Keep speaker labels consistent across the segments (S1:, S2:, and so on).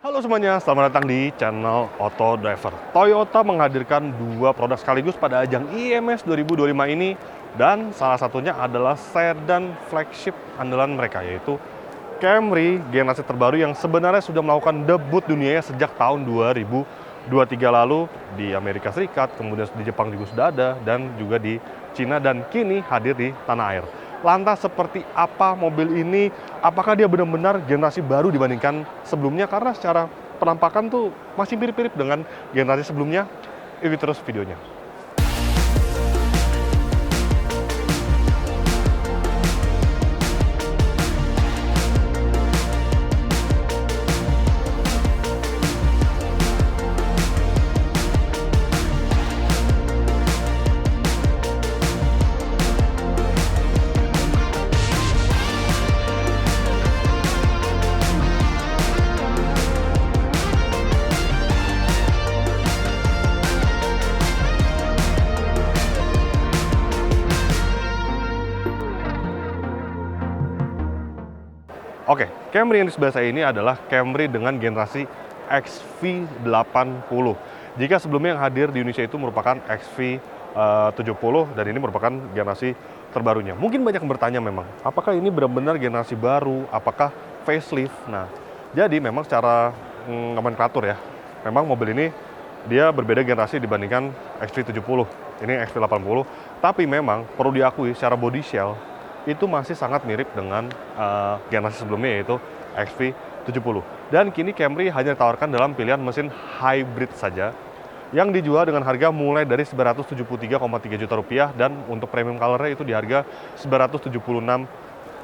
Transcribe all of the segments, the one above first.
S1: Halo semuanya, selamat datang di channel Auto Driver. Toyota menghadirkan dua produk sekaligus pada ajang IMS 2025 ini, dan salah satunya adalah sedan flagship andalan mereka, yaitu Camry generasi terbaru yang sebenarnya sudah melakukan debut dunianya sejak tahun 2023 lalu di Amerika Serikat, kemudian di Jepang juga sudah ada, dan juga di Cina, dan kini hadir di tanah air. Lantas seperti apa mobil ini? Apakah dia benar-benar generasi baru dibandingkan sebelumnya? Karena secara penampakan tuh masih mirip-mirip dengan generasi sebelumnya. Ikuti terus videonya. Oke, Camry yang di sebelah saya ini adalah Camry dengan generasi XV80. Jika sebelumnya yang hadir di Indonesia itu merupakan XV70, dan ini merupakan generasi terbarunya. Mungkin banyak yang bertanya memang, apakah ini benar-benar generasi baru, apakah facelift? Nah, jadi memang secara nomenklatur ya, memang mobil ini dia berbeda generasi dibandingkan XV70. Ini XV80, tapi memang perlu diakui secara body shell itu masih sangat mirip dengan generasi sebelumnya, yaitu XV70. Dan kini Camry hanya ditawarkan dalam pilihan mesin hybrid saja, yang dijual dengan harga mulai dari 973,3 juta rupiah, dan untuk premium colornya itu di harga 976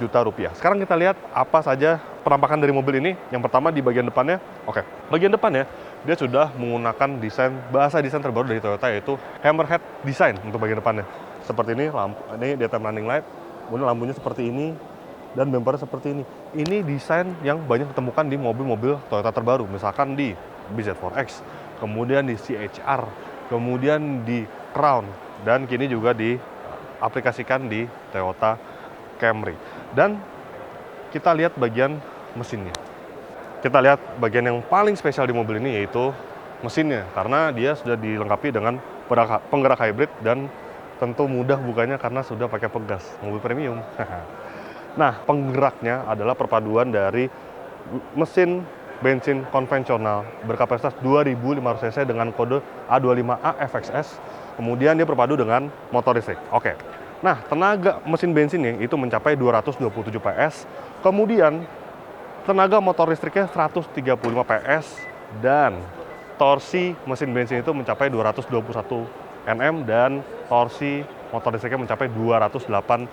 S1: juta rupiah. Sekarang kita lihat apa saja penampakan dari mobil ini. Yang pertama di bagian depannya. Oke, bagian depannya dia sudah menggunakan bahasa desain terbaru dari Toyota, yaitu Hammerhead Design untuk bagian depannya. Seperti ini, ini daytime running light. Kemudian lampunya seperti ini, dan bumpernya seperti ini. Ini desain yang banyak ditemukan di mobil-mobil Toyota terbaru, misalkan di BZ4X, kemudian di CHR, kemudian di Crown, dan kini juga diaplikasikan di Toyota Camry. Dan kita lihat bagian mesinnya. Kita lihat bagian yang paling spesial di mobil ini, yaitu mesinnya, karena dia sudah dilengkapi dengan penggerak hybrid, dan tentu mudah bukanya karena sudah pakai pegas, mobil premium. Nah, penggeraknya adalah perpaduan dari mesin bensin konvensional berkapasitas 2.500 cc dengan kode A25A FXS. Kemudian dia berpadu dengan motor listrik. Oke. Nah, tenaga mesin bensinnya itu mencapai 227 PS. Kemudian tenaga motor listriknya 135 PS, dan torsi mesin bensin itu mencapai 221 Nm, dan torsi motor listriknya mencapai 208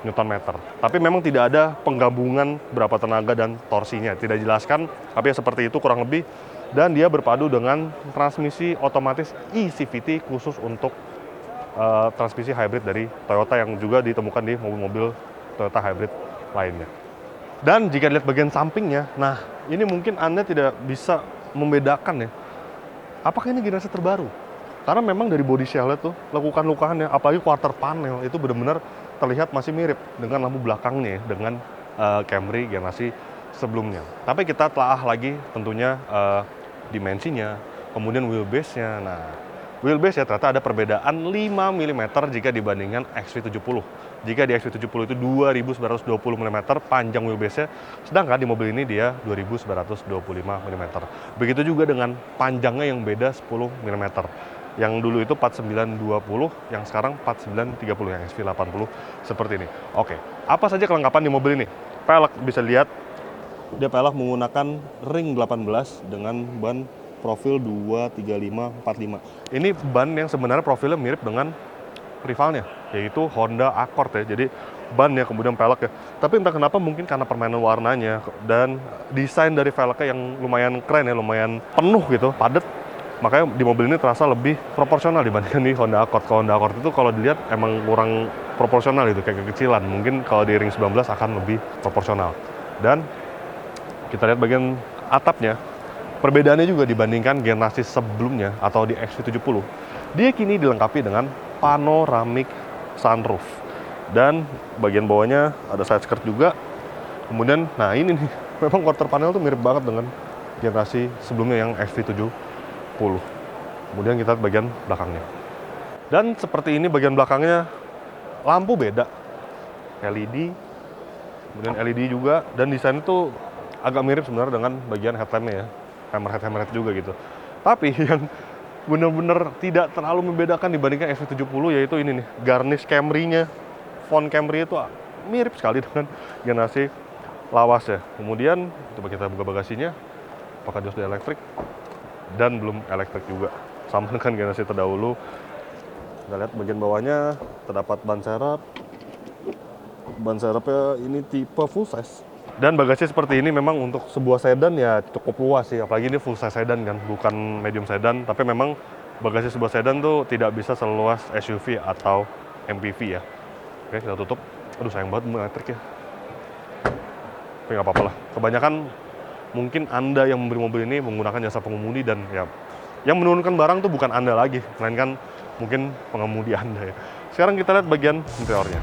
S1: Nm. Tapi memang tidak ada penggabungan berapa tenaga dan torsinya, tidak dijelaskan, tapi ya seperti itu kurang lebih. Dan dia berpadu dengan transmisi otomatis eCVT khusus untuk transmisi hybrid dari Toyota, yang juga ditemukan di mobil-mobil Toyota hybrid lainnya. Dan jika dilihat bagian sampingnya, nah ini mungkin Anda tidak bisa membedakan ya, apakah ini generasi terbaru. Karena memang dari body shell-nya tuh, lekukan-lukannya, apalagi quarter panel, itu benar-benar terlihat masih mirip dengan lampu belakangnya ya, dengan Camry generasi sebelumnya. Tapi kita telah lagi tentunya dimensinya, kemudian wheelbase-nya. Nah, wheelbase ya ternyata ada perbedaan 5 mm jika dibandingkan XV70. Jika di XV70 itu 2.920 mm panjang wheelbase-nya, sedangkan di mobil ini dia 2.925 mm. Begitu juga dengan panjangnya yang beda 10 mm. Yang dulu itu 4920, yang sekarang 4930, yang XV80 seperti ini. Oke, apa saja kelengkapan di mobil ini? Pelek bisa lihat, dia pelek menggunakan ring 18 dengan ban profil 235/45. Ini ban yang sebenarnya profilnya mirip dengan rivalnya, yaitu Honda Accord ya. Jadi bannya kemudian pelek ya. Tapi entah kenapa, mungkin karena permainan warnanya dan desain dari velgnya yang lumayan keren ya, lumayan penuh gitu, padat. Makanya di mobil ini terasa lebih proporsional dibandingkan di Honda Accord. Kalau Honda Accord itu kalau dilihat emang kurang proporsional gitu, kayak kekecilan. Mungkin kalau di ring 19 akan lebih proporsional. Dan kita lihat bagian atapnya, perbedaannya juga dibandingkan generasi sebelumnya atau di XV70. Dia kini dilengkapi dengan panoramic sunroof. Dan bagian bawahnya ada side skirt juga. Kemudian, nah ini nih, memang quarter panel tuh mirip banget dengan generasi sebelumnya yang XV70. Kemudian kita lihat bagian belakangnya. Dan seperti ini bagian belakangnya, lampu beda. LED, kemudian LED juga, dan desain itu agak mirip sebenarnya dengan bagian headlampnya ya. Hammerhead juga gitu. Tapi yang benar-benar tidak terlalu membedakan dibandingkan XV70 yaitu ini nih, garnish Camry-nya. Font Camry itu mirip sekali dengan generasi lawas ya. Kemudian coba kita buka bagasinya, apakah dia sudah elektrik? Dan belum elektrik juga, sama dengan generasi terdahulu. Kita lihat bagian bawahnya terdapat ban serep. Ban serepnya ini tipe full size. Dan bagasi seperti ini memang untuk sebuah sedan ya cukup luas sih, apalagi ini full size sedan kan, bukan medium sedan. Tapi memang bagasi sebuah sedan tuh tidak bisa seluas SUV atau MPV ya. Oke, kita tutup. Aduh, sayang banget elektrik ya. Tapi nggak apa-apa lah. Kebanyakan mungkin Anda yang membeli mobil ini menggunakan jasa pengemudi, dan ya yang menurunkan barang tuh bukan Anda lagi, melainkan mungkin pengemudi Anda ya. Sekarang kita lihat bagian interiornya.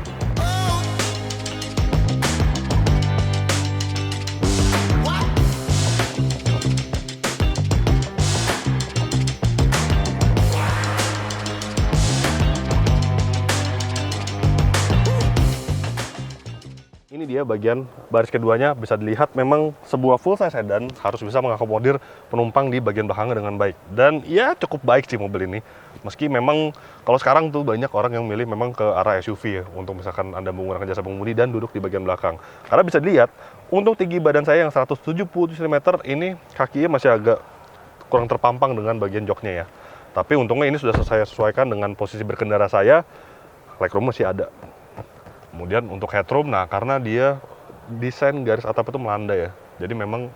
S1: Ini dia bagian baris keduanya, bisa dilihat memang sebuah full size sedan harus bisa mengakomodir penumpang di bagian belakangnya dengan baik. Dan ya cukup baik sih mobil ini. Meski memang kalau sekarang tuh banyak orang yang milih memang ke arah SUV ya, untuk misalkan Anda menggunakan jasa pengemudi dan duduk di bagian belakang. Karena bisa dilihat, untuk tinggi badan saya yang 170 cm ini kakinya masih agak kurang terpampang dengan bagian joknya ya. Tapi untungnya ini sudah saya sesuaikan dengan posisi berkendara saya, legroom masih ada. Kemudian untuk headroom, nah karena dia desain garis atap itu melandai ya, jadi memang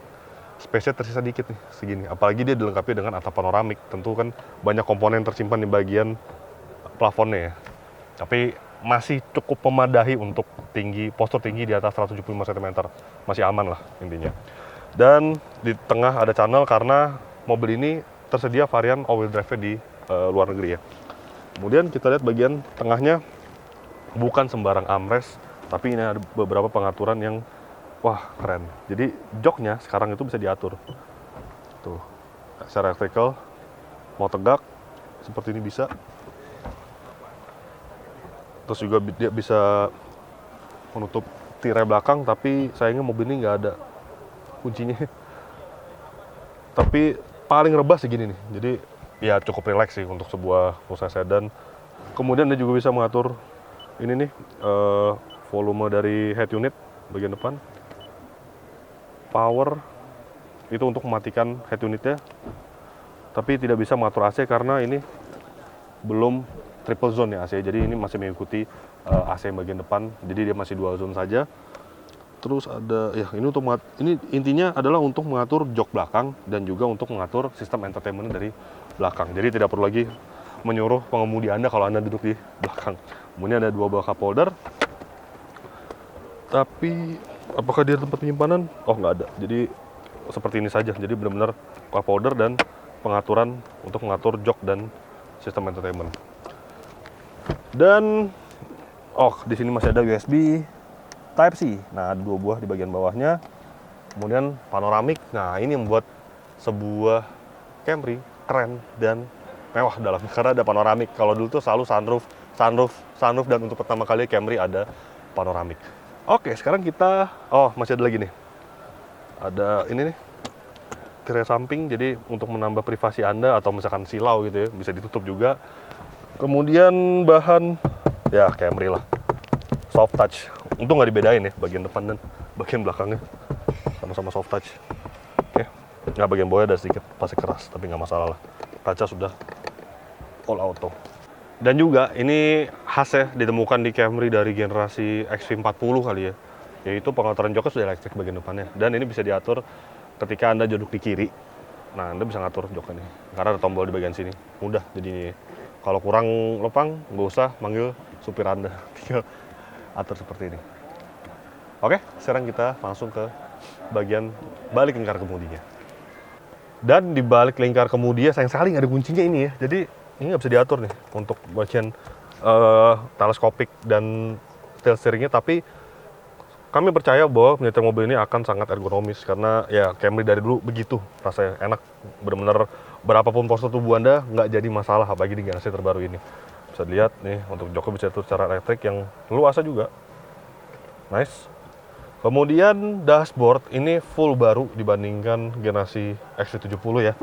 S1: space-nya tersisa dikit nih, segini. Apalagi dia dilengkapi dengan atap panoramik, tentu kan banyak komponen tersimpan di bagian plafonnya ya. Tapi masih cukup memadahi untuk postur tinggi di atas 175 cm, masih aman lah intinya. Dan di tengah ada channel karena mobil ini tersedia varian all-wheel drive di luar negeri ya. Kemudian kita lihat bagian tengahnya, bukan sembarang armrest, tapi ini ada beberapa pengaturan yang wah keren. Jadi joknya sekarang itu bisa diatur. Tuh, secara vertikal, mau tegak seperti ini bisa. Terus juga dia bisa menutup tirai belakang, tapi sayangnya mobil ini nggak ada kuncinya. Tapi paling rebah segini nih. Jadi ya cukup rileks sih untuk sebuah full size sedan. Kemudian dia juga bisa mengatur ini nih, volume dari head unit bagian depan. Power itu untuk mematikan head unitnya, tapi tidak bisa mengatur AC karena ini belum triple zone ya AC. Jadi ini masih mengikuti AC bagian depan, jadi dia masih dual zone saja. Terus ada ya ini ini intinya adalah untuk mengatur jok belakang dan juga untuk mengatur sistem entertainment dari belakang. Jadi tidak perlu lagi menyuruh pengemudi Anda kalau Anda duduk di belakang. Kemudian ada dua buah cup holder. Tapi apakah dia tempat penyimpanan? Oh, nggak ada. Jadi seperti ini saja. Jadi benar-benar cup holder dan pengaturan untuk mengatur jok dan sistem entertainment. Dan di sini masih ada USB Type C. Nah, ada dua buah di bagian bawahnya. Kemudian panoramik. Nah, ini yang membuat sebuah Camry keren dan mewah dalamnya karena ada panoramik. Kalau dulu tuh selalu sunroof, dan untuk pertama kali Camry ada panoramik. Oke, sekarang kita masih ada lagi nih. Ada ini nih, tirai samping, jadi untuk menambah privasi Anda atau misalkan silau gitu ya, bisa ditutup juga. Kemudian bahan ya Camry lah. Soft touch. Untung nggak dibedain ya bagian depan dan bagian belakangnya. Sama-sama soft touch. Oke. Nggak, bagian bawahnya ada sedikit plastik keras, tapi nggak masalah lah. Kaca sudah all auto. Dan juga ini khas ya, ditemukan di Camry dari generasi XV40 kali ya, yaitu pengaturan joknya sudah elektrik bagian depannya. Dan ini bisa diatur ketika Anda duduk di kiri. Nah, Anda bisa ngatur joknya nih, karena ada tombol di bagian sini. Mudah jadi kalau kurang lempang, nggak usah manggil supir Anda, tinggal atur seperti ini. Oke, sekarang kita langsung ke bagian balik lingkar kemudinya. Dan di balik lingkar kemudi sayang sekali nggak ada kuncinya ini ya. Jadi ini nggak bisa diatur nih untuk bagian teleskopik dan steering steeringnya. Tapi Kami percaya bahwa menyetir mobil ini akan sangat ergonomis karena ya Camry dari dulu begitu rasanya enak, benar-benar berapapun postur tubuh Anda nggak jadi masalah apalagi di generasi terbaru ini. Bisa dilihat nih untuk joknya bisa diatur secara elektrik yang luasa juga, nice. Kemudian dashboard ini full baru dibandingkan generasi XV70 ya.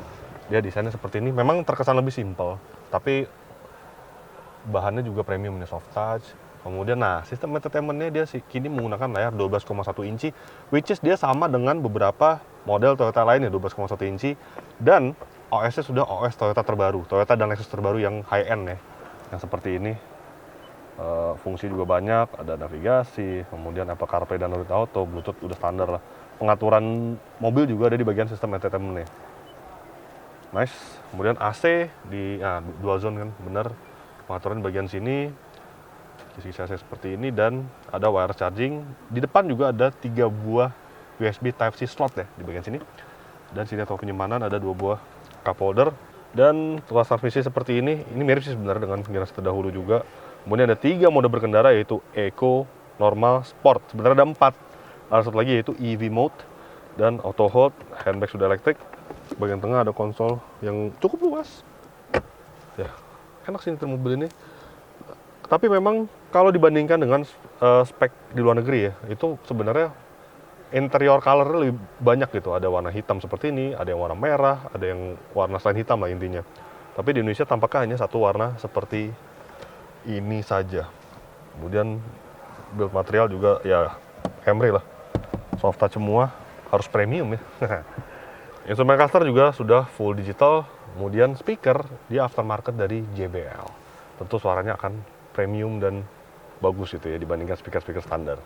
S1: Dia desainnya seperti ini, memang terkesan lebih simpel, tapi bahannya juga premium, ini soft touch. Kemudian nah sistem entertainment-nya dia kini menggunakan layar 12,1 inci, which is dia sama dengan beberapa model Toyota lainnya 12,1 inci, dan OS-nya sudah OS Toyota terbaru, Toyota dan Lexus terbaru yang high end ya, yang seperti ini. Fungsi juga banyak, ada navigasi, kemudian Apple CarPlay dan Android Auto, Bluetooth udah standar lah. Pengaturan mobil juga ada di bagian sistem entertainment-nya. Nice. Kemudian AC di dual zone kan, bener. Pengaturan di bagian sini, kisi-kisi AC seperti ini, dan ada wire charging. Di depan juga ada 3 buah USB Type-C slot ya di bagian sini. Dan sini atau penyimpanan ada 2 buah cup holder. Dan tuas transmisi seperti ini mirip sih sebenarnya dengan generasi terdahulu juga. Kemudian ada 3 mode berkendara yaitu Eco, Normal, Sport. Sebenarnya ada 4. Ada satu lagi yaitu EV mode dan auto hold, handbrake sudah elektrik. Bagian tengah ada konsol yang cukup luas. Ya, enak sih nyetir mobil ini. Tapi memang kalau dibandingkan dengan spek di luar negeri ya, itu sebenarnya interior color lebih banyak gitu. Ada warna hitam seperti ini, ada yang warna merah, ada yang warna selain hitam lah intinya. Tapi di Indonesia tampaknya hanya satu warna seperti ini saja. Kemudian build material juga ya Camry lah, soft touch semua, harus premium ya. Instrument cluster juga sudah full digital. Kemudian speaker dia aftermarket dari JBL. Tentu suaranya akan premium dan bagus gitu ya dibandingkan speaker-speaker standar.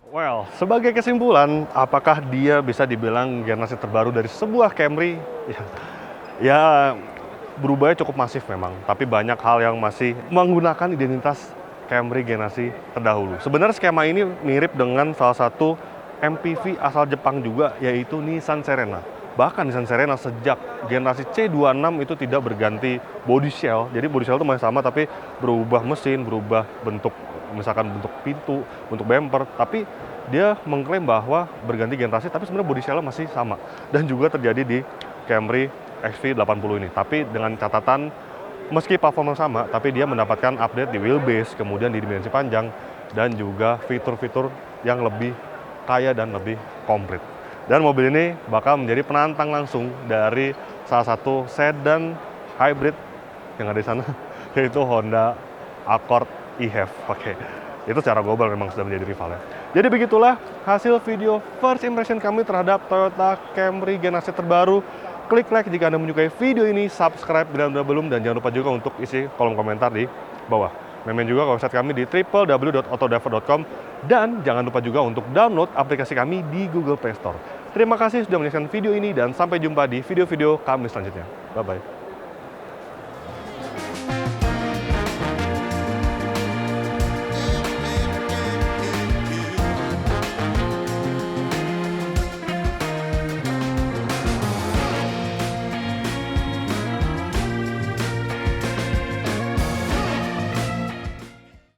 S1: Well, sebagai kesimpulan, apakah dia bisa dibilang generasi terbaru dari sebuah Camry? Ya, berubahnya cukup masif memang, tapi banyak hal yang masih menggunakan identitas Camry generasi terdahulu. Sebenarnya skema ini mirip dengan salah satu MPV asal Jepang juga, yaitu Nissan Serena. Bahkan Nissan Serena sejak generasi C26 itu tidak berganti body shell. Jadi body shell itu masih sama, tapi berubah mesin, berubah bentuk, misalkan bentuk pintu, bentuk bumper. Tapi dia mengklaim bahwa berganti generasi, tapi sebenarnya body shell masih sama. Dan juga terjadi di Camry XV80 ini. Tapi dengan catatan, meski platformnya sama, tapi dia mendapatkan update di wheelbase, kemudian di dimensi panjang, dan juga fitur-fitur yang lebih kaya dan lebih komplit. Dan mobil ini bakal menjadi penantang langsung dari salah satu sedan hybrid yang ada di sana, yaitu Honda Accord e-HEV. Oke, itu secara global memang sudah menjadi rivalnya. Jadi begitulah hasil video first impression kami terhadap Toyota Camry generasi terbaru. Klik like jika Anda menyukai video ini, subscribe bila Anda belum, dan jangan lupa juga untuk isi kolom komentar di bawah. Main juga website kami di www.autodiver.com, dan jangan lupa juga untuk download aplikasi kami di Google Play Store. Terima kasih sudah menyaksikan video ini, dan sampai jumpa di video-video kami selanjutnya. Bye-bye.